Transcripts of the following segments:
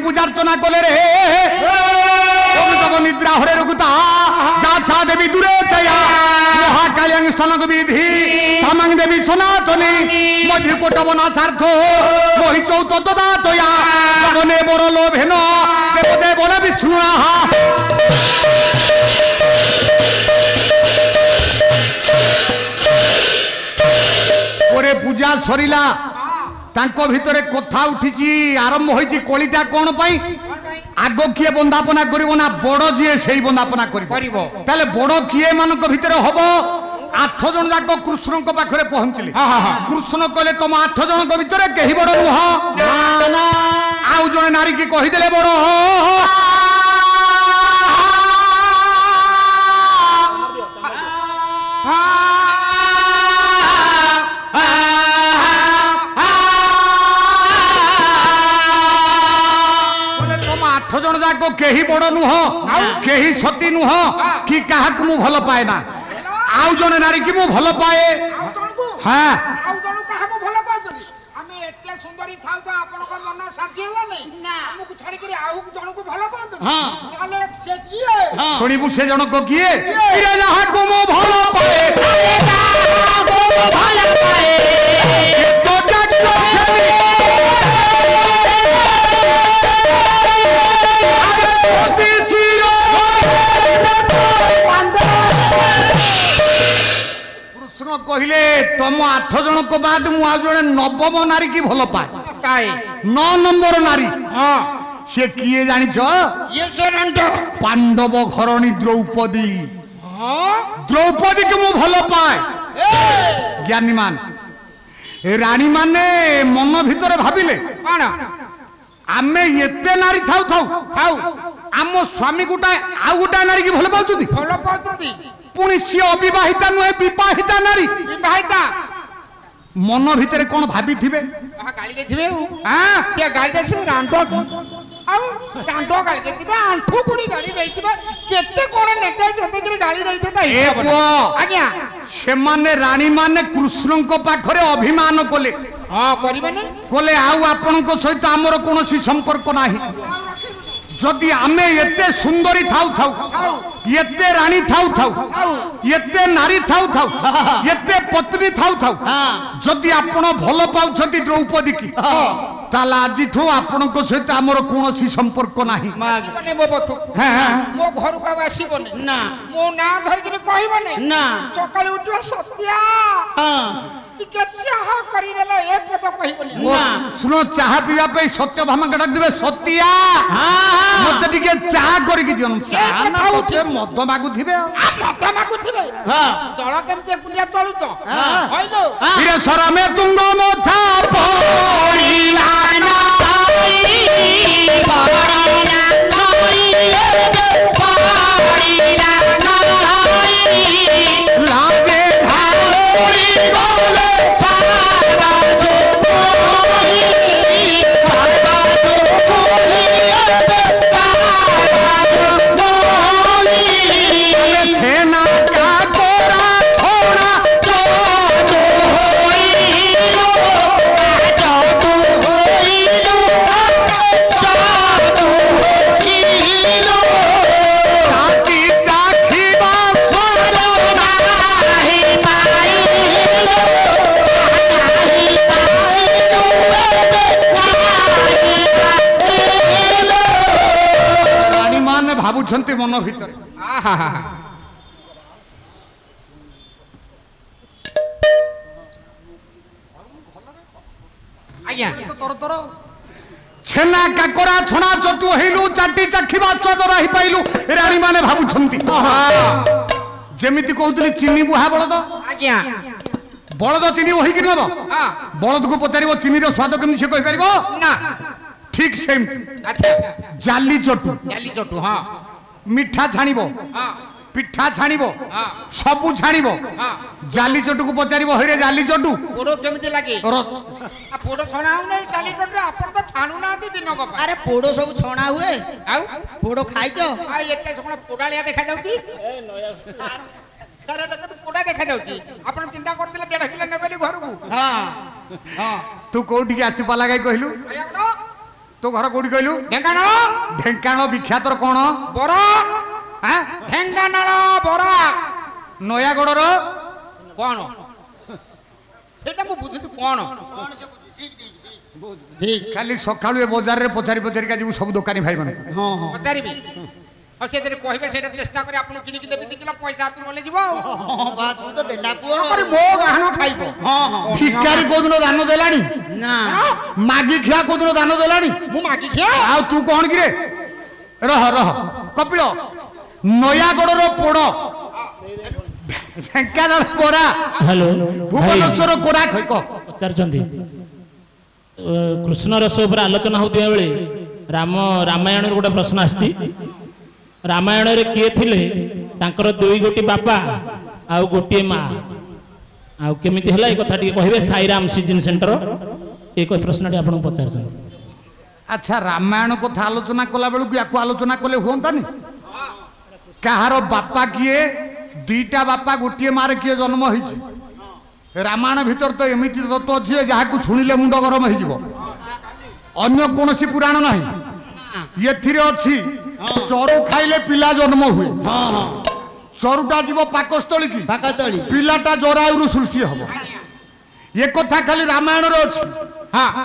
পূজার্চনা কলে রে নিদ্রা হরে রঘুতা যা ছা দেবী দূরে জয়া মহাকালী স্তনক বিধি সামাং দেবী সনাতনী মধ্যে কোটবনা স্বার্থ মহি চৌত দদা তয়া বনে বড় লোভেন দেবদে বলে বিষ্ণু রাহা পরে পূজা সরিলা তাঙ্ক ভিতরে কথা উঠিছি আরম্ভ হয়েছি কলিটা কোন পাই আগ কিয়ে বন্দাপনা করিব না বড় যিয়ে সেই বন্দাপনা করিব তাহলে বড় কিয়ে মানক ভিতরে হব 8 জন যাক কৃষ্ণଙ୍କ পাখরে পৌঁছিলে কৃষ্ণ কলে তোম 8 জনଙ୍କ ভিতরে কেহি বড় নুহ আউ জনে নারী কি কহিদেলে বড় জন যাক কেহি বড় নুহ কেহি সতী নুহ কি কাহাক মু ভাল পাଏ না আউ জনে নারী কি মু ভাল পাଏ হ্যাঁ আউ জন কাহাকু ভাল পাউছনি আমি এতে সুন্দরী থাউ তো আপনক মন শান্তি হলা নাই না আমকু ছাড়ি করে আউ জনকু ভাল পাউছনি হ্যাঁ তাহলে সে কিয়ে শুনিবু সে জনক কিয়ে ইরে যাহাকু মু ভাল পাଏ যাহাকু মু ভাল পাଏ তো যাক কৃষ্ণ কহিলে তম 8 জনক বাদ মু আ জনে নবম নারী কি ভাল পায় কাই 9 নম্বর নারী হ্যাঁ সে কিয়ে জানিছ ইয়ে সরণ্ড পাণ্ডব ঘরণী দ্রৌপদী হ্যাঁ দ্রৌপদী কে মু ভাল পায় জ্ঞানী মান রানী মানে মন ভিতরে ভাবিলে কোন আমি এতে নারী থাউ থাউ খাও আম স্বামী গোটায় আউ গোটায় নারী কি ভাল পাউছন্তি ভাল পাউছন্তি পুনি সে অবিবাহিতা নহে বিবাহিতা নারী বিবাহিতা মন ভিতরে কোন ভাবিথিবে আহা গালি দেथिबे হ্যাঁ কে গালি দেছে রান্ড আউ রান্ড গালি দেथिबे আଣ୍ଠୁ কুড়ি গালি দেथिबे কেতে কোন নেতা জতেগিরি গালি দেইতে তাই এ পুଅ আজ্ঞা সেমানে রানী মানে কৃষ্ণଙ୍କ পাখরে অভিমান কলে হ্যাঁ করিবেনি কলে আউ আপনଙ୍କ সহিত আমার কোনসি সম্পর্ক নাহি যদি আমি এতে সুন্দরী থাউ থাউ এতে রানী থাউ থাউ এতে নারী থাউ থাউ এতে পত্নী থাউ থাউ যদি আপন ভাল পাউছন্তি দ্রৌপদী কি তাহলে আজিঠু আপনଙ୍କ সহিত আমার কোনসি সম্পর্ক নাহি মানে মো বকু হ্যাঁ মো ঘরু কা আসিবনি না মো না ধরিকি কহিবনি না সকালে উঠিবা সত্যা হ্যাঁ টিকে চাহা করি দেল এ পদ কহিবনি না শুনো চাহা পিবা পই সত্য ভামাকে ডাক দিবে সত্যিয়া মতে টিকে চাহা করি কি দিও চাহা না ওতে মদ মাগুথিবে মদ মাগুথিবে হ্যাঁ চল কেমতে কুলিয়া চলুছ হইলো ফিরে সরমে তুঙ্গ মথা পড়িলা না পড়িলা পড়িলা না লাগে ধারি গলে সারা জোলি সারা জোলি সারা জোলি ছেনা কা তোরা ছোড়া তো হইলো তো হইলো সাধু হইলো সাথী সাখিবা স্বর নাহি পাইলো রানী মানে ভাবুছন্তি মন ভিতরে আজ্ঞা তর তর ଛେନା କାକରା ଛଣା ଚଟୁ ହେଇଲୁ ଚାଟି ଚାଖିବା ସ୍ୱାଦ ରହି ପାଇଲୁ ରାଣୀ ମାନେ ଭାବୁଛନ୍ତି ଯେମିତି କହୁଥିଲି ଚିନି ବୁହା ବଳଦ ଆଜ୍ଞା ବଳଦ ଚିନି ବୋହିକି ନେବ ବଳଦକୁ ପଚାରିବ ଚିନିର ସ୍ୱାଦ କେମିତି ସେ କହିପାରିବ ନା ଠିକ ସେମିତି ଆଚ୍ଛା ଜାଲି ଚଟୁ ଜାଲି ଚଟୁ ହଁ ମିଠା ଛାଣିବ ହଁ ପିଠା ଛାଣିବ ହଁ ସବୁ ଛାଣିବ ହଁ ଜାଲି ଚଟୁକୁ ପଚାରିବ ହଇରେ ଜାଲି ଚଟୁ ପୋଡ଼ କେମିତି ଲାଗେ ପୋଡ଼ ଛଣା ହଉନି ଜାଲି ଚଟୁ ଆପଣ ତ ଛାଣୁ ନାହାନ୍ତି ଦିନକ ପାଇଁ আরে পোড়ো সব ছଣା হুয়ে ଆଉ পোড়ো খাইছ ଆଉ ଏତେ କ'ଣ ପୋଡ଼ାଳିଆ ଦେଖାଯାଉଛି ସାର୍ ଏଟା କେତେ ପୋଡ଼ା ଦେଖାଯାଉଛି ଆପଣ ଚିନ୍ତା କରିଥିଲେ 1.5 କିଲୋ ନେବେ ବୋଲି ଘରକୁ হ্যাঁ হ্যাঁ ତୁ କୋଉଠିକି ଆଛୁ ପାଲା ଗାଈ କହିଲୁ ଆଜ୍ଞା କ'ଣ ତ ତୋ ଘର କୋଉଠି କହିଲୁ? ଢେଙ୍କାନାଳ। ଢେଙ୍କାନାଳ ବିଖ୍ୟାତର କଣ? ବରା। ଆଁ? ଢେଙ୍କାନାଳ ବରା। ନୟାଗଡ଼ର କଣ ସେଇଟା ମୁଁ ବୁଝୁଛି କଣ? ଖାଲି ସକାଳୁ ଏ ବଜାରରେ ପଚାରି ପଚାରିକା ଯିବୁ ସବୁ ଦୋକାନୀ ଭାଇ ମାନେ। ପଚାରିବି ଆଉ ସେଥିରେ କହିବେ ସେଇଟା ଚେଷ୍ଟା କରି ଆପଣ କିଣିକି ଦେବି 2 କିଲୋ ପଇସା ହାତରୁ ଗଲେ ଯିବ ଆଉ ତୁ ତ ଦେଲା ପୁଅ ମୋ ଗାହନ ଖାଇବ। ଭିକାରୀ କୋଉଦିନ ଦାନ ଦେଲାଣି? ନା ମାଗି ଖିଆ କୋଉଦିନ ଦାନ ଦେଲାଣି? ମୁଁ ମାଗି ଖିଆ। ଆଉ ତୁ କଣ କିରେ? ରହ ରହ କପିଳ, ନୟାଗଡ଼ର ପୋଡ଼, ଢେଙ୍କାନାଳ ବରା, ହ୍ୟାଲୋ ଭୁବନେଶ୍ୱର କୋରା କହ। ପଚାରୁଛନ୍ତି କୃଷ୍ଣ ରସ ଉପରେ ଆଲୋଚନା ହେଉଥିବା ବେଳେ ରାମାୟଣରୁ ଗୋଟେ ପ୍ରଶ୍ନ ଆସିଛି। ରାମାୟଣରେ କିଏ ଥିଲେ ତାଙ୍କର 2 ଗୋଟି ବାପା ଆଉ ଗୋଟିଏ ମା, ଆଉ କେମିତି ହେଲା ଏ କଥା ଟିକେ କହିବେ? ସାଇରାମ ସିଜିନ୍ ସେଣ୍ଟର ଏ ପ୍ରଶ୍ନଟି ଆପଣଙ୍କୁ ପଚାରୁଛନ୍ତି। ଆଚ୍ଛା, ରାମାୟଣ କଥା ଆଲୋଚନା କଲା ବେଳକୁ ୟାକୁ ଆଲୋଚନା କଲେ ହୁଅନ୍ତାନି? କାହାର ବାପା କିଏ, 2ଟା ବାପା ଗୋଟିଏ ମାରେ କିଏ ଜନ୍ମ ହେଇଛି? ରାମାୟଣ ଭିତରେ ତ ଏମିତି ତତ୍ତ୍ୱ ଅଛି ଯାହାକୁ ଶୁଣିଲେ ମୁଣ୍ଡ ଗରମ ହେଇଯିବ। ଅନ୍ୟ କୌଣସି ପୁରାଣ ନାହିଁ। ଏଥିରେ ଅଛି ଚରୁ ଖାଇଲେ ପିଲା ଜନ୍ମ ହୁଏ। ଚରୁଟା ଯିବ ପାକସ୍ଥଳୀ କି ପାକସ୍ଥଳୀ ପିଲାଟା ଜରାୟୁରୁ ସୃଷ୍ଟି ହବ। ଏ କଥା ଖାଲି ରାମାୟଣରେ ଅଛି।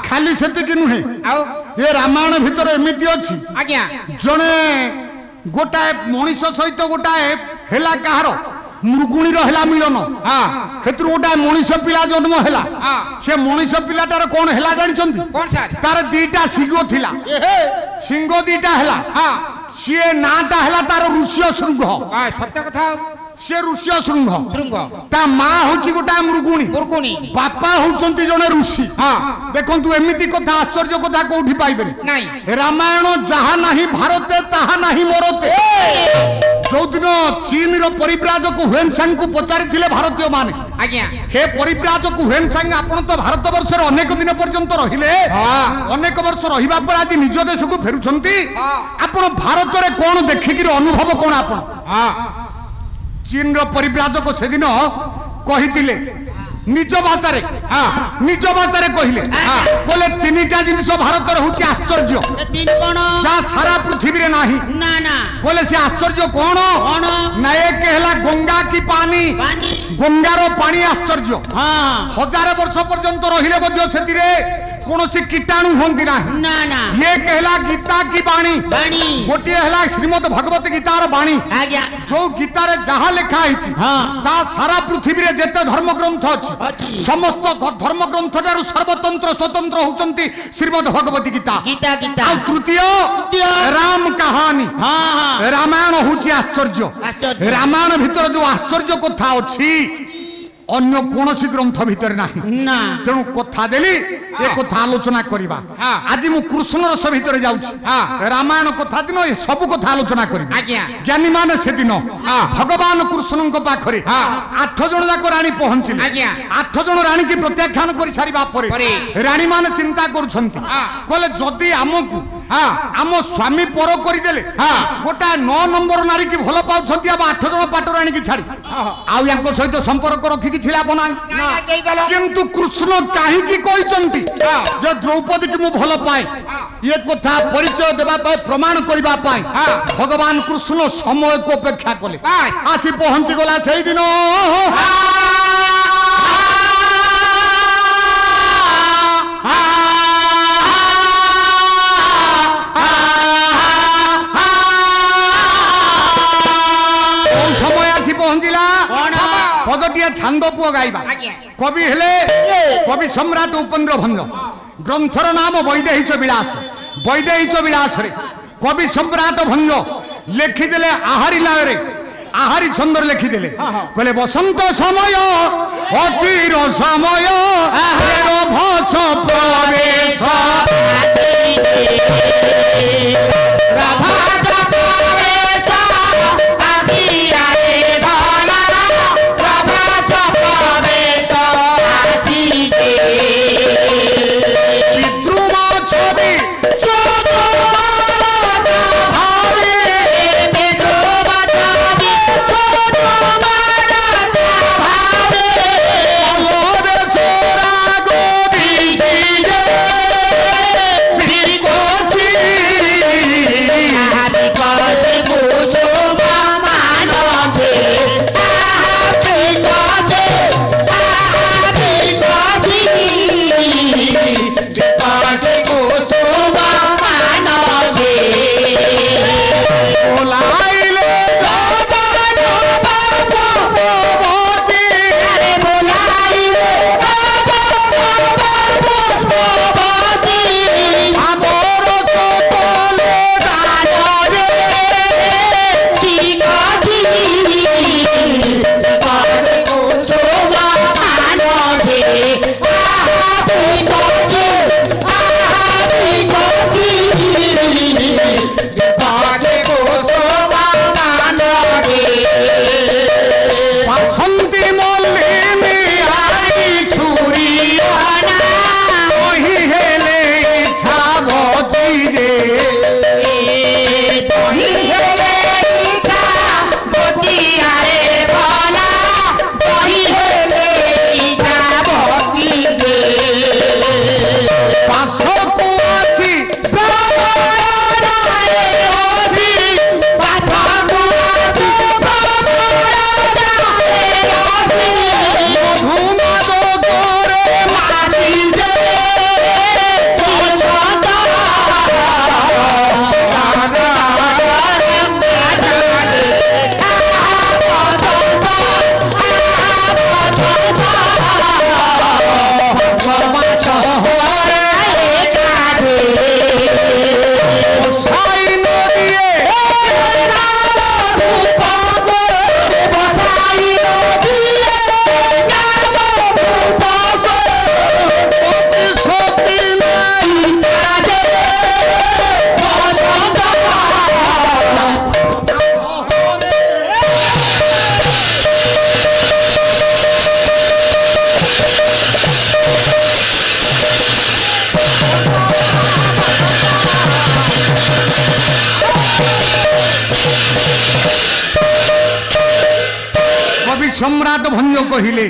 ଖାଲି ସେତିକି ନୁହେଁ, ଆଉ ଏ ରାମାୟଣ ଭିତରେ ଏମିତି ଅଛି ଆଜ୍ଞା ଜଣେ ଗୋଟାଏ ମଣିଷ ସହିତ ଗୋଟାଏ ହେଲା କାହାର ମୃଗୁଣୀର ହେଲା ମିଳନ। ସେଥିରୁ ଗୋଟାଏ ମଣିଷ ପିଲା ଜନ୍ମ ହେଲା। ସେ ମଣିଷ ପିଲାଟାର କଣ ହେଲା ଜାଣିଛନ୍ତି? କଣ ସାର୍? ତାର 2ଟା ଶିଙ୍ଗ ଥିଲା, ଶିଙ୍ଗ 2ଟା ହେଲା। ସିଏ ନାଁଟା ହେଲା ତାର ଋଷ୍ୟ ଶୃଙ୍ଗ। ସତ୍ୟ କଥା। ସେ ଋଷ୍ୟ ଶୃଙ୍ଗ, ଶୃଙ୍ଗ ତା ମା ହଉଛି ଗୋଟାଏ ମୃଗୁଣୀ, ବାପା ହଉଛନ୍ତି ଜଣେ ଋଷି। ଦେଖନ୍ତୁ ଏମିତି କଥା, ଆଶ୍ଚର୍ଯ୍ୟ କଥା କୋଉଠି ପାଇବେନି। ରାମାୟଣ ଯାହା ନାହିଁ ଭାରତେ ତାହା ନାହିଁ ମୋରତେ। ଯୋଉଦିନ ଚୀନର ପରିବ୍ରାଜକ ହୁଏନସାଂଙ୍କୁ ପଚାରିଥିଲେ ଭାରତୀୟ ମାନେ, ହେ ପରିବ୍ରାଜକ ହୁଏନସାଂ, ଆପଣ ତ ଭାରତ ବର୍ଷରେ ଅନେକ ଦିନ ପର୍ଯ୍ୟନ୍ତ ରହିଲେ, ଅନେକ ବର୍ଷ ରହିବା ପରେ ଆଜି ନିଜ ଦେଶକୁ ଫେରୁଛନ୍ତି, ଆପଣ ଭାରତରେ କଣ ଦେଖିକିରି ଅନୁଭବ କଣ ଆପଣ? ଚୀନର ପରିବ୍ରାଜକ ସେଦିନ କହିଥିଲେ ନିଜ ଭାଷାରେ କହିଲେ, କହିଲେ 3ଟା ଜିନିଷ ଭାରତରେ ହଉଛି ଆଶ୍ଚର୍ଯ୍ୟ, ଯାହା ସାରା ପୃଥିବୀରେ ନାହିଁ। କହିଲେ ସେ ଆଶ୍ଚର୍ଯ୍ୟ କଣ? ନା ଏକ ହେଲା ଗଙ୍ଗା କି ପାଣି, ଗଙ୍ଗାର ପାଣି ଆଶ୍ଚର୍ଯ୍ୟ। 1000 ବର୍ଷ ପର୍ଯ୍ୟନ୍ତ ରହିଲେ ମଧ୍ୟ ସେଥିରେ କୌଣସି କୀଟାଣୁ ହୁଅନ୍ତି ନାହିଁ। ଏକ ହେଲା ଗୀତା କି ବାଣୀ, ଗୋଟିଏ ହେଲା ଶ୍ରୀମଦ ଭଗବତ ଗୀତାର ବାଣୀ। ଯୋଉ ଗୀତାରେ ଯାହା ଲେଖା ହେଇଛି ତା ସାରା ପୃଥିବୀରେ ଯେତେ ଧର୍ମଗ୍ରନ୍ଥ ଅଛି ସମସ୍ତ ଧର୍ମଗ୍ରନ୍ଥ ଠାରୁ ସର୍ବତନ୍ତ୍ର ସ୍ୱତନ୍ତ୍ର ହଉଛନ୍ତି ଶ୍ରୀମଦ ଭଗବତ ଗୀତା। ଆଉ ତୃତୀୟ ରାମ କାହାଣୀ, ରାମାୟଣ ହଉଛି ଆଶ୍ଚର୍ଯ୍ୟ। ରାମାୟଣ ଭିତରେ ଯୋଉ ଆଶ୍ଚର୍ଯ୍ୟ କଥା ଅଛି ଅନ୍ୟ କୌଣସି ଗ୍ରନ୍ଥ ଭିତରେ ନାହିଁ। ତେଣୁ କଥା ଦେଲି ଏ କଥା ଆଲୋଚନା କରିବା। ଆଜି ମୁଁ କୃଷ୍ଣ ରସ ଭିତରେ ଯାଉଛି। ରାମାୟଣ କଥା ଦିନ ଏ ସବୁ କଥା ଆଲୋଚନା କରିବି। ଜ୍ଞାନୀ ମାନେ ସେଦିନ ଭଗବାନ କୃଷ୍ଣଙ୍କ ପାଖରେ 8 ଜଣ ଯାକ ରାଣୀ ପହଞ୍ଚିଲେ। 8 ଜଣ ରାଣୀକି ପ୍ରତ୍ୟାଖ୍ୟାନ କରି ସାରିବା ପରେ ରାଣୀ ମାନେ ଚିନ୍ତା କରୁଛନ୍ତି, କହିଲେ ଯଦି ଆମକୁ ଆମ ସ୍ୱାମୀ ପର କରିଦେଲେ ଗୋଟାଏ 9 ନମ୍ବର ନାରୀ କି ଭଲ ପାଉଛନ୍ତି, ଆଉ 8 ଜଣ ପାଟ ରାଣୀକି ଛାଡ଼ି ଆଉ ୟାଙ୍କ ସହିତ ସମ୍ପର୍କ ରଖିକି ଥିଲା ନାହିଁ। କିନ୍ତୁ କୃଷ୍ଣ କାହିଁକି କହିଛନ୍ତି ଯେ ଦ୍ରୌପଦୀକି ମୁଁ ଭଲ ପାଏ, ଏ କଥା ପରିଚୟ ଦେବା ପାଇଁ, ପ୍ରମାଣ କରିବା ପାଇଁ ଭଗବାନ କୃଷ୍ଣ ସମୟକୁ ଅପେକ୍ଷା କଲେ। ଆସି ପହଞ୍ଚି ଗଲା ସେଇଦିନ ପହଞ୍ଚିଲା। ପଦଟିଏ ଛାନ୍ଦ ପୁଅ ଗାଇବା। କବି ହେଲେ କବି ସମ୍ରାଟ ଉପେନ୍ଦ୍ର ଭଞ୍ଜ। ଗ୍ରନ୍ଥର ନାମ ବୈଦେହୀଚ ବିଳାସ। ବୈଦେହୀଚ ବିଳାସରେ କବି ସମ୍ରାଟ ଭଞ୍ଜ ଲେଖିଦେଲେ ଆହାରି ଲୟରେ, ଆହାରି ଛନ୍ଦରେ ଲେଖିଦେଲେ, କହିଲେ ବସନ୍ତ ସମୟ ଅତିର ସମୟ ଭସ ପ୍ରବେଶ ସମ୍ରାଟ ଭଞ୍ଜ କହିଲେ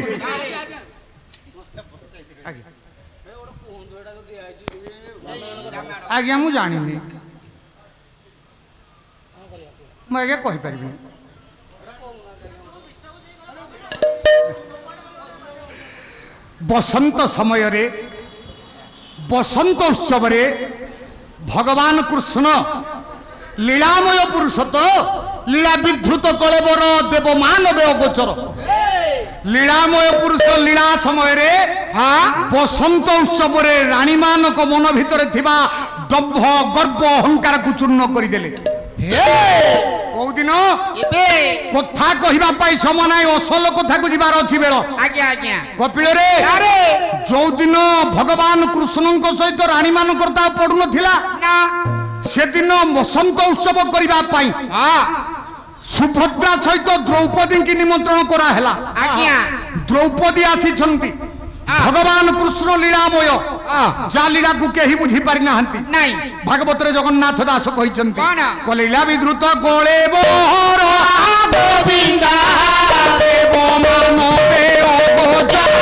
ଆଜ୍ଞା ମୁଁ ଜାଣିନି, ମୁଁ ଆଜ୍ଞା କହିପାରିବିନି। ବସନ୍ତ ସମୟରେ ବସନ୍ତ ଉତ୍ସବରେ ଭଗବାନ କୃଷ୍ଣ ଲୀଳାମୟ ପୁରୁଷ ତ ଲୀଳା ବିଧୃତ କଳେବର ଦେବ ମାନବେ ଅଗୋଚର। ଲୀଳାମୟ ପୁରୁଷ ଲୀଳା ସମୟରେ ବସନ୍ତ ଉତ୍ସବରେ ରାଣୀମାନଙ୍କ ମନ ଭିତରେ ଥିବା ଦମ୍ଭ ଗର୍ବ ଅହଙ୍କାରକୁ ଚୂର୍ଣ୍ଣ କରିଦେଲେ। କୋଉଦିନ କଥା କହିବା ପାଇଁ ସମୟ ନାହିଁ, ଅସଲ କଥାକୁ ଯିବାର ଅଛି ବେଳ। ଆଜ୍ଞା ଆଜ୍ଞା କପିଳରେ ଯୋଉଦିନ ଭଗବାନ କୃଷ୍ଣଙ୍କ ସହିତ ରାଣୀ ମାନଙ୍କର ତା ପଡୁନଥିଲା, ନା ସେଦିନ ବସନ୍ତ ଉତ୍ସବ କରିବା ପାଇଁ ସୁଭଦ୍ରା ସହିତ ଦ୍ରୌପଦୀଙ୍କୁ ନିମନ୍ତ୍ରଣ କରାହେଲା। ଆଜ୍ଞା ଦ୍ରୌପଦୀ ଆସିଛନ୍ତି, ଭଗବାନ କୃଷ୍ଣ ଲୀଳାମୟ ଯା ଲୀଳାକୁ କେହି ବୁଝି ପାରି ନାହାନ୍ତି। ନାଇଁ ଭାଗବତରେ ଜଗନ୍ନାଥ ଦାସ କହିଛନ୍ତି, କଣ? ଲୀଳା ବିଧୃତ କଳେବର ଗୋବିନ୍ଦ ଦେବ ମାନବେ ଅଗୋଚର।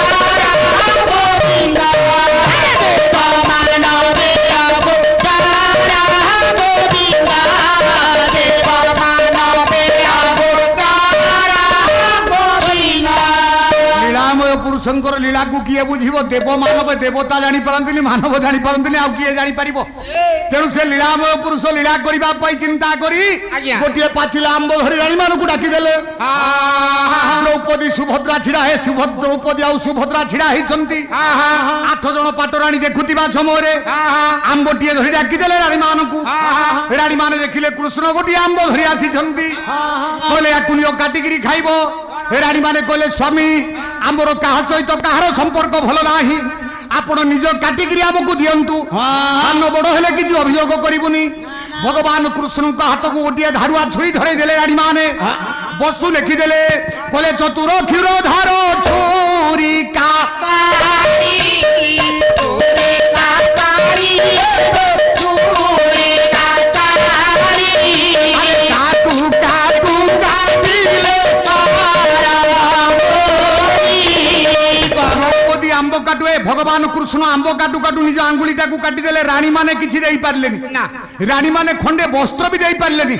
ଗୋବିନ୍ଦ ଦେବ ମାନବେ ଅଗୋଚର। ଗୋବିନ୍ଦ ଦେବ ମାନବେ ଅଗୋଚର। ଗୋବିନ୍ଦ। ଲୀଳାମୟ ପୁରୁଷଙ୍କର ଲୀଳାକୁ କିଏ ବୁଝିବ? ଦେବ ମାନବ ଦେବତା ଜାଣିପାରନ୍ତିନି, ମାନବ ଜାଣିପାରନ୍ତିନି, ଆଉ କିଏ ଜାଣିପାରିବ? ତେଣୁ ସେ ଲୀଳାମୟ ପୁରୁଷ ଲୀଳା କରିବା ପାଇଁ ଚିନ୍ତା କରି ଗୋଟିଏ ପାଚିଲା ଆମ୍ବ ଧରି ରାଣୀ ମାନଙ୍କୁ ଡାକିଦେଲେ। ଦ୍ରୌପଦୀ ସୁଭଦ୍ରା ଛିଡା ହେ, ଦ୍ରୌପଦୀ ଆଉ ସୁଭଦ୍ରା ଛିଡା ହେଇଛନ୍ତି। 8 ଜଣ ପାଟରାଣୀ ଦେଖୁଥିବା ସମୟରେ ଆମ୍ବଟିଏ ଧରି ଡାକିଦେଲେ ରାଣୀ ମାନଙ୍କୁ। ରାଣୀ ମାନେ ଦେଖିଲେ କୃଷ୍ଣ ଗୋଟିଏ ଆମ୍ବ ଧରି ଆସିଛନ୍ତି, କହିଲେ ୟାକୁ ନିଅ କାଟିକିରି ଖାଇବ। ରାଣୀ ମାନେ କହିଲେ ସ୍ୱାମୀ ଆମର କାହା ସହିତ କାହାର ସମ୍ପର୍କ ଭଲ ନାହିଁ, ଆପଣ ନିଜ କାଟିକିରି ଆମକୁ ଦିଅନ୍ତୁ, ସାନ ବଡ ହେଲେ କିଛି ଅଭିଯୋଗ କରିବୁନି। ଭଗବାନ କୃଷ୍ଣଙ୍କ ହାତକୁ ଗୋଟିଏ ଧାରୁଆ ଛୁରୀ ଧରେଇ ଦେଲେ ରାଣୀ ମାନେ। ବସୁ ଲେଖିଦେଲେ, କହିଲେ ଚତୁର କ୍ଷୀରଧାର ଛୁରୀ କାକାରି ଛୁରୀ କାକାରି ଛୁରୀ କାକାରି କାଟୁ କାଟୁ କାଟିଲେ ଦ୍ରୌପଦୀ ଆମ୍ବ କାଟୁ, ଭଗବାନ କୃଷ୍ଣ ଆମ୍ବ କାଟୁ କାଟୁ ନିଜ ଆଙ୍ଗୁଳିଟାକୁ କାଟିଦେଲେ। ରାଣୀ ମାନେ କିଛି ଦେଇପାରିଲେନି, ରାଣୀ ମାନେ ଖଣ୍ଡେ ବସ୍ତ୍ର ବି ଦେଇପାରିଲେନି।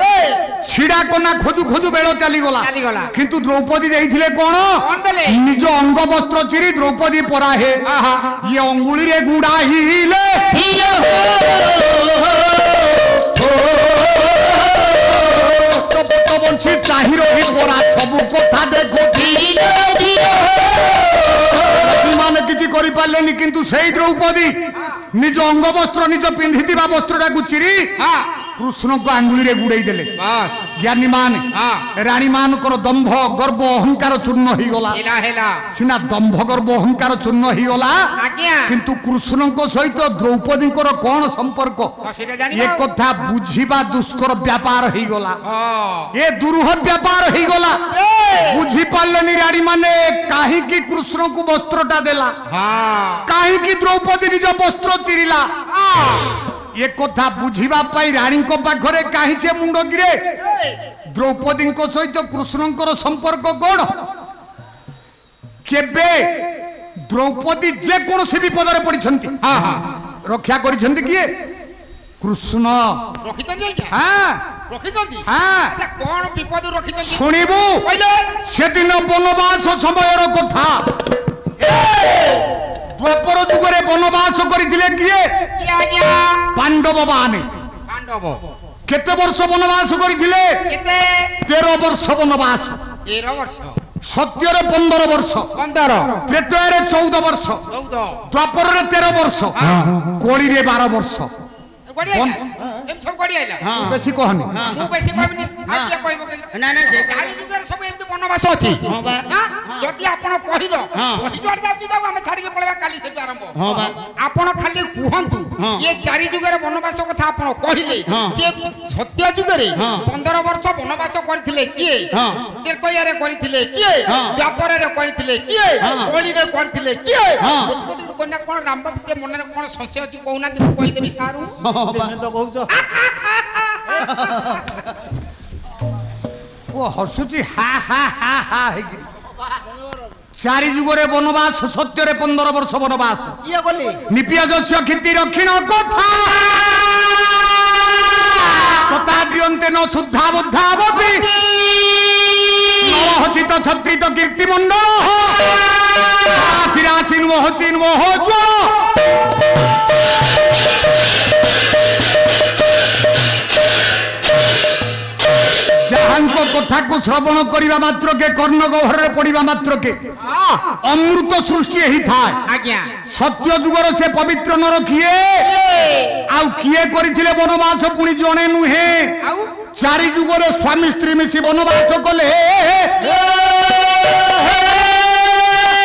ଛିଡା କନା ଖୋଜୁ ଖୋଜୁ ବେଳ ଚାଲିଗଲା। କିନ୍ତୁ ଦ୍ରୌପଦୀ ଦେଇଥିଲେ କଣ? ନିଜ ଅଙ୍ଗ ବସ୍ତ୍ର ଚିରି ଦ୍ରୌପଦୀ ପରାହେ ଇଏ ଅଙ୍ଗୁଳିରେ ଗୁଡାଇଲେ। ବଂଶୀ ଚାହିଁ ରହି ପରା ସବୁ କଥା ଦେଖୁଥିଲେ। ମାନେ କିଛି କରିପାରିଲେନି, କିନ୍ତୁ ସେଇ ଦ୍ରୌପଦୀ ନିଜ ଅଙ୍ଗ ବସ୍ତ୍ର ନିଜ ପିନ୍ଧିଥିବା ବସ୍ତ୍ରଟାକୁ ଚିରି କୃଷ୍ଣଙ୍କ ଆଙ୍ଗୁଳିରେ ଗୁଡେଇ ଦେଲେ। ଜ୍ଞାନୀ ମାନେ ରାଣୀ ମାନଙ୍କର ଦମ୍ଭ ଗର୍ବ ଅହଙ୍କାର ଚୂର୍ଣ୍ଣ ହେଇଗଲା। ସିନା ଦମ୍ଭ ଗର୍ବ ଅହଙ୍କାର ଚୂର୍ଣ୍ଣ ହେଇଗଲା, କିନ୍ତୁ କୃଷ୍ଣଙ୍କ ସହିତ ଦ୍ରୌପଦୀଙ୍କର କଣ ସମ୍ପର୍କ ଏ କଥା ବୁଝିବା ଦୁଷ୍କର ବ୍ୟାପାର ହେଇଗଲା। ଏ ଦୁରୂହ ବ୍ୟାପାର ହେଇଗଲା। ବୁଝି ପାରିଲେନି ରାଣୀ ମାନେ କାହିଁକି କୃଷ୍ଣଙ୍କୁ ବସ୍ତ୍ରଟା ଦେଲା, କାହିଁକି ଦ୍ରୌପଦୀ ନିଜ ବସ୍ତ୍ର ଚିରିଲା। ଏ କଥା ବୁଝିବା ପାଇଁ ରାଣୀଙ୍କ ପାଖରେ କାହିଁ ସେ ମୁଣ୍ଡ ଗିରେ? ଦ୍ରୌପଦୀଙ୍କ ସହିତ କୃଷ୍ଣଙ୍କର ସମ୍ପର୍କ କଣ? କେବେ ଦ୍ରୌପଦୀ ଯେକୌଣସି ବିପଦରେ ପଡିଛନ୍ତି ରକ୍ଷା କରିଛନ୍ତି କିଏ? କୃଷ୍ଣ। ଶୁଣିବୁ ସେଦିନ ବନବାସ ସମୟର କଥା। ଦ୍ୱାପର ଯୁଗରେ ବନବାସ କରିଥିଲେ କିଏ? ପାଣ୍ଡବ ମାନେ। କେତେ ବର୍ଷ ବନବାସ କରିଥିଲେ? 13 ବର୍ଷ ବନବାସ। ସତ୍ୟରେ 15 ବର୍ଷ, ତ୍ରେତୟାରେ 14 ବର୍ଷ, ଦ୍ୱାପରରେ 13 ବର୍ଷ, କଳିରେ 12 ବର୍ଷ। ବେଶୀ କହନି, ବନବାସ ଅଛି। ଯଦି ଆପଣ କହିଲ ଆମେ ଛାଡିକି ପଳେଇବା କାଲି ସେଠୁ ଆରମ୍ଭ। ଆପଣ ଖାଲି କୁହନ୍ତୁ ଏ 4 ଯୁଗରେ ବନବାସ କଥା ଆପଣ କହିଲେ ଯେ ସତ୍ୟ ଯୁଗରେ 15 ବର୍ଷ ବନବାସ କରିଥିଲେ କିଏ? ତ୍ରେତୟାରେ କରିଥିଲେ କିଏ? ଦ୍ୱାପରରେ କରିଥିଲେ କିଏ? କଳିରେ କରିଥିଲେ କିଏ? କଣ ରାମ ମନରେ କଣ ସଂଶୟ ଅଛି କହୁନାହାନ୍ତି, ମୁଁ କହିଦେବି ସାରୁ। ଓ ହସୁଛି ହା ହା ହା ହା ହେଇକି। চারি যুগরে বনবাস সত্যরে 15 বর্ষ বনবাস ইয়ে গলি নিপিয়জস্য কীর্তি রক্ষিণ কথা শতাদ্রিয়ন্তে ন শুদ্ধা বুদ্ধাবতী নরহচিত ছত্রিত কীর্তিমণ্ডল চিরাচিন মোহচিন মোহজ্জ্বল যাহাঙ্ক কথাকু শ্রবণ করিবা মাত্রকে কর্ণ গহ্বরে পড়িবা মাত্রকে অমৃত সৃষ্টি হি থায় আজ্ঞা সত্য যুগর সে পবিত্র নর কিয়ে আউ কিয়ে করিଥିଲେ বনবাস পুনি জনে নুহে আউ চারি যুগরে স্বামী স্ত্রী মিশি বনবাস কলে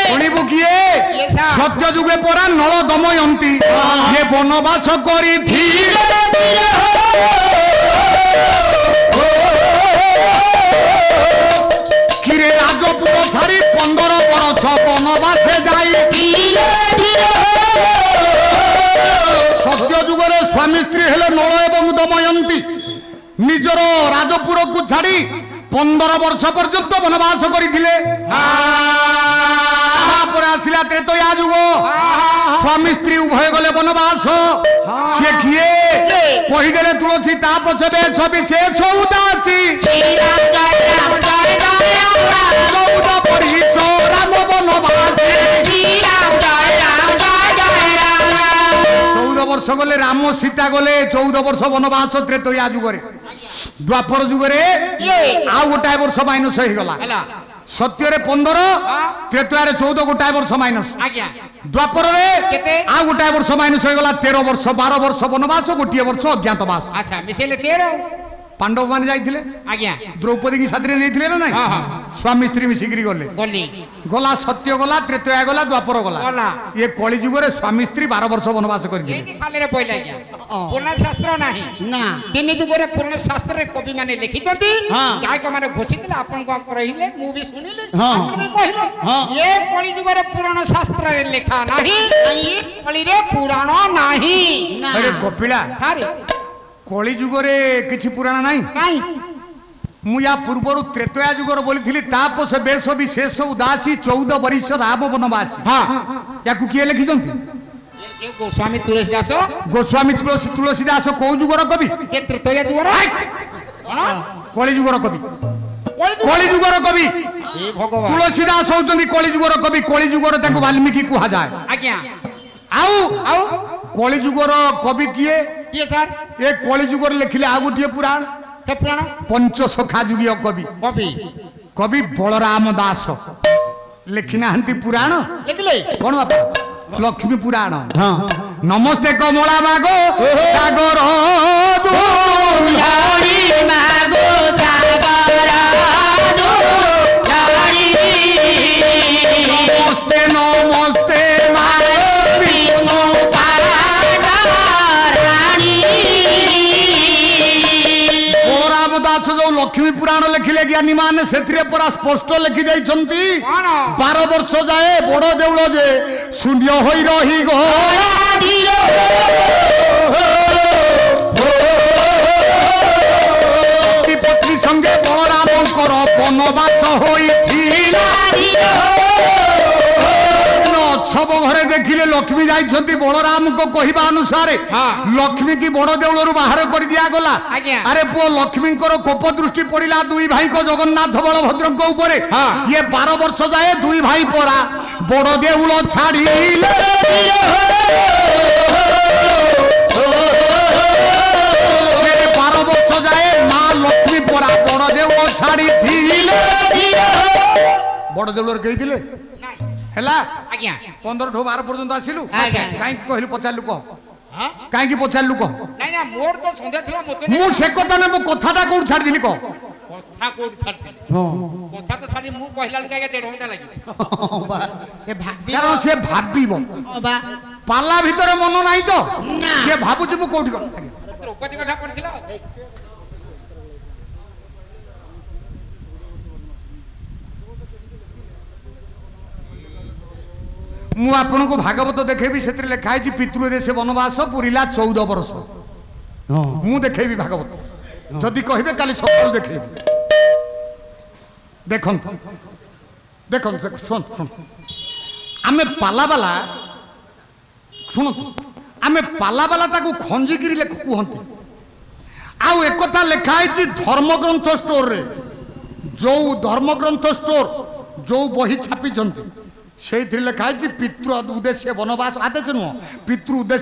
শুনিবু কিয়ে Yes, sir. সত্য যুগে পরা নল দময়ন্তী যে বনবাস করি ধীরে ধীরে কিরে রাজপুর ছাড়ি 15 বরষ বনবাসে যাই সত্য যুগরে স্বামী স্ত্রী হেলে নল এবং দময়ন্তী নিজর রাজপুরকু ছাড়ি 15 বর্ষ পর্যন্ত বনবাস করিଥିଲେ তারপরে আসিলা ত্রেতয়া যুগ স্বামী স্ত্রী উভয় গলে বনবাস সে কিয়ে কহিদেলে তুলসী তা পছে বেশ বিশেষ উদাসী চৌদ পরিছ রাম বনবাসী 14 বর্ষ গলে রাম সীতা গলে 14 বর্ষ বনবাস ত্রেতয়া যুগরে দ্বাপর যুগরে আউ গোটাଏ ବର୍ଷ ମାଇନସ ହେଇଗଲା ହେଲା ସତ୍ୟରେ 15 ତ୍ରେତୟାରେ 14 ଗୋଟାଏ ବର୍ଷ ମାଇନସ ଆଜ୍ଞା ଦ୍ୱାପରରେ କେତେ? ଆଉ ଗୋଟାଏ ବର୍ଷ ମାଇନସ ହେଇଗଲା 13 ବର୍ଷ 12 ବର୍ଷ ବନବାସ ଗୋଟିଏ ବର୍ଷ ଅଜ୍ଞାତବାସ ଆଚ୍ଛା ମିଶେଇଲେ 13 ପାଣ୍ଡବ ମାନେ ଯାଇଥିଲେ ଆଜ୍ଞା ଦ୍ରୌପଦୀ କି ସାଥିରେ ନେଇଥିଲେ ନା ନାଇଁ ହଁ, ହଁ। ସ୍ୱାମୀ ସ୍ତ୍ରୀ ମିଶିକିରି ଗଲେ ଗଲି ଗଲା ସତ୍ୟ ଗଲା ତ୍ରେତୟା ଗଲା ଦ୍ୱାପର ଗଲା ଗଲା। ଇଏ କଳି ଯୁଗରେ ସ୍ୱାମୀ ସ୍ତ୍ରୀ 12 ବର୍ଷ ବନବାସ କରିଥିଲେ ଏଇଠି ଖାଲିରେ ପଇଲା ଆଜ୍ଞା ପୁରୁଣା ଶାସ୍ତ୍ର ନାହିଁ ନା ତିନି ଯୁଗରେ ପୁରୁଣା ଶାସ୍ତ୍ରରେ କବି ମାନେ ଲେଖିଛନ୍ତି ହଁ। ଗାୟକ ମାନେ ଘୋଷିଥିଲେ ଆପଣ କଣ କହିଲେ ମୁଁ ବି ଶୁଣିଲି ହଁ। ଆପଣ ବି କହିଲେ ହଁ। ଏ କଳି ଯୁଗରେ ପୁରାଣ ଶାସ୍ତ୍ରରେ ଲେଖା ନାହିଁ ଏ କଳିରେ ପୁରାଣ ନାହିଁ ନା ଆରେ କପିଳା ଆରେ କଳି ଯୁଗରେ କିଛି ପୁରାଣ ନାହିଁ କାଇଁ ମୁଁ ୟା ପୂର୍ବରୁ ତ୍ରେତୟା ଯୁଗର ବୋଲିଥିଲି ତାପସ ବେଶ ବିଶେଷ ଉଦାସୀ 14 ବରିଷ ରାମ ବନବାସୀ ହଁ ୟାକୁ କିଏ ଲେଖିଛନ୍ତି ସେ ଗୋସ୍ୱାମୀ ତୁଳସୀ ଦାସ ଗୋସ୍ୱାମୀ ତୁଳସୀ ଦାସ କୋଉ ଯୁଗର କବି ସେ ତ୍ରେତୟା ଯୁଗର କଣ କଳି ଯୁଗର କବି କଳି ଯୁଗ କଳି ଯୁଗର କବି ଏ ଭଗବାନ ତୁଳସୀ ଦାସ ହଉଛନ୍ତି କଳି ଯୁଗର କବି କଳି ଯୁଗର ତାଙ୍କୁ ବାଲ୍ମୀକି କୁହାଯାଏ ଆଜ୍ଞା ଆଉ ଆଉ କଳି ଯୁଗର କବି କିଏ କିଏ ସାର୍ ଏ କଳି ଯୁଗରେ ଲେଖିଲେ ଆଉ ଗୋଟିଏ ପୁରାଣ ସେ ପୁରାଣ ପଞ୍ଚସଖା ଯୁଗୀୟ କବି କବି କବି ବଳରାମ ଦାସ ଲେଖି ନାହାନ୍ତି ପୁରାଣ ଲେଖିଲେ କଣ ବାପା ଲକ୍ଷ୍ମୀ ପୁରାଣ ନମସ୍ତେ କମଳା ମାଗ ସାଗର ଧଉଳି ମାଗୋ ସାଗର ଧଉଳି ନମସ୍ତେ ନମସ୍ତେ ମାଗ ବିଷ୍ଣୁ ପାରାଣୀ ବଳରାମ ଦାସ ଯୋଉ ଲକ୍ଷ୍ମୀ ପୁରାଣ ଲେଖିଲେ ଜ୍ଞାନୀ ମାନେ ସେଥିରେ ପରା ସ୍ପଷ୍ଟ ଲେଖି ଦେଇଛନ୍ତି କଣ 12 ବର୍ଷ ଯାଏ ବଡ ଦେଉଳ ଯେ ଶୂନ୍ୟ ହୋଇ ରହିଗଲା ପତ୍ନୀ ସଙ୍ଗେ ବଳରାମଙ୍କର ବନବାସ ହୋଇଥିଲା ଛବ ଘରେ ଦେଖିଲେ ଲକ୍ଷ୍ମୀ ଯାଇଛନ୍ତି ବଳରାମଙ୍କ କହିବା ଅନୁସାରେ ହଁ। ଲକ୍ଷ୍ମୀ କି ବଡ ଦେଉଳରୁ ବାହାର କରି ଦିଆଗଲା ଆଜ୍ଞା। ଆରେ ପୁଅ ଲକ୍ଷ୍ମୀଙ୍କର କୋପ ଦୃଷ୍ଟି ପଡିଲା ଦୁଇ ଭାଇଙ୍କ ଜଗନ୍ନାଥ ବଳଭଦ୍ରଙ୍କ ଉପରେ ହଁ। ଇଏ 12 ବର୍ଷ ଯାଏ ଦୁଇ ଭାଇ ପରା ବଡ ଦେଉଳ ଛାଡ଼ିଲେ 12 ବର୍ଷ ଯାଏ ମା ଲକ୍ଷ୍ମୀ ପରା ବଡ ଦେଉଳ ଛାଡ଼ିଥିଲେ ବଡ ଦେଉଳରେ କେହି ଥିଲେ ନାଇଁ ହେଲା ଆଜ୍ଞା 15 ଠୁ 12 ପର୍ଯ୍ୟନ୍ତ ଆସିଲୁ ଆଜ୍ଞା। କାହିଁକି କହିଲୁ ପଚାରିଲୁ କହ ହଁ କାହିଁକି ପଚାରିଲୁ କହ ନାଇଁ ନା ମୋର ତ ସନ୍ଦେହ ଥିଲା ମୋତେ ମୁଁ ସେ କଥା ନା ମୁଁ କଥାଟା କୋଉଠି ଛାଡ଼ିଥିଲି କହ କଥା କୋଉଠି ଛାଡିଥିଲି କଥା ତ ଛାଡି ମୁଁ କହିଲା ବେଳକୁ ଆଜ୍ଞା 1.5 ଘଣ୍ଟା ଲାଗିବ ଏ ଭାବି କାରଣ ସେ ଭାବିବ ବା ପାଲା ଭିତରେ ମନ ନାହିଁ ତ ନା। ସେ ଭାବୁଛି ମୁଁ କୋଉଠି କଣ ଦ୍ରୌପଦୀ କଥା ପଡିଥିଲା ମୁଁ ଆପଣଙ୍କୁ ଭାଗବତ ଦେଖେଇବି ସେଥିରେ ଲେଖା ହେଇଛି ପିତୃ ଦେଶ ବନବାସ ପୁରିଲା 14 ବର୍ଷ ମୁଁ ଦେଖେଇବି ଭାଗବତ ଯଦି କହିବେ କାଲି ସକାଳୁ ଦେଖେଇବି ଦେଖନ୍ତୁ ଦେଖନ୍ତୁ ଶୁଣ ଶୁଣ ଆମେ ପାଲାବାଲା ଶୁଣନ୍ତୁ ଆମେ ପାଲାବାଲା ତାକୁ ଖଞ୍ଜିକିରି କୁହନ୍ତି। ଆଉ ଏକଥା ଲେଖା ହେଇଛି ଧର୍ମଗ୍ରନ୍ଥ ଷ୍ଟୋରରେ, ଯୋଉ ଧର୍ମଗ୍ରନ୍ଥ ଷ୍ଟୋର ଯୋଉ ବହି ଛାପିଛନ୍ତି ସେଇଥିରେ ଲେଖା ହେଇଛି ପିତୃ ଉଦ୍ଦେଶ୍ୟ ବନବାସ ଆଦେଶ ନୁହଁ, ପିତୃ ଉଦ୍ଦେଶ୍ୟ